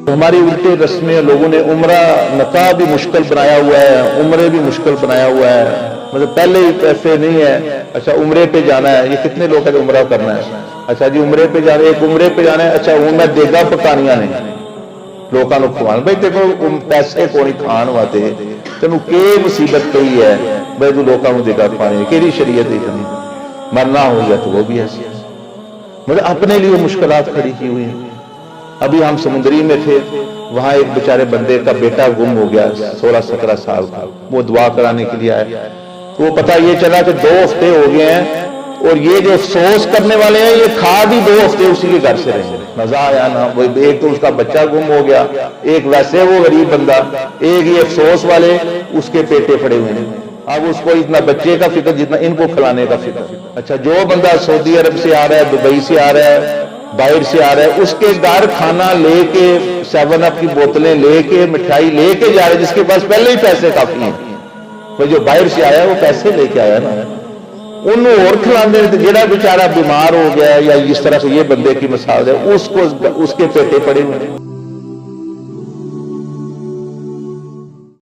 ہماری الٹے رسمیں لوگوں نے عمرہ نکاح بھی مشکل بنایا ہوا ہے، عمرے بھی مشکل بنایا ہوا ہے، مطلب پہلے ہی پیسے نہیں ہے، اچھا عمرے پہ جانا ہے، یہ کتنے لوگ ہیں عمرہ کرنا ہے، اچھا جی عمرے پہ جانا ہے، ایک عمرے پہ جانا ہے، اچھا وہ میں دیگا پکانیاں نے لوگوں کو کھوانا، بھائی دیکھو پیسے کو نہیں کھان واتے تینوں کہ مصیبت پئی ہے بھائی تو لوگوں کو دیگا کھوانے کیڑی شریعت ہے کرنی، مرنا ہو گیا تو وہ بھی ایسے، مطلب اپنے لیے مشکلات کھڑی کی ہوئی ہیں۔ ابھی ہم سمندری میں تھے، وہاں ایک بیچارے بندے کا بیٹا گم ہو گیا 16-17 سال کا، وہ دعا کرانے کے لیے آئے، تو وہ پتہ یہ چلا کہ 2 ہفتے ہو گئے ہیں اور یہ جو افسوس کرنے والے ہیں یہ کھا بھی 2 ہفتے اسی کے گھر سے رہے، مزہ آیا نا، ایک تو اس کا بچہ گم ہو گیا، ایک ویسے وہ غریب بندہ، ایک یہ افسوس والے اس کے پیٹے پڑے ہوئے ہیں، اب اس کو اتنا بچے کا فکر جتنا ان کو کھلانے کا فکر۔ اچھا جو بندہ سعودی عرب سے آ رہا ہے، دبئی سے آ رہا ہے، باہر سے آ رہا ہے، اس کے گھر کھانا لے کے 7 اپ کی بوتلیں لے کے مٹھائی لے کے جا رہے، جس کے پاس پہلے ہی پیسے کافی ہیں، وہ جو باہر سے آیا وہ پیسے لے کے آیا نا، انہوں اور کھلانے، جڑا بیچارہ بیمار ہو گیا یا اس طرح سے یہ بندے کی مثال ہے اس کے پیٹے پڑے ہوئے۔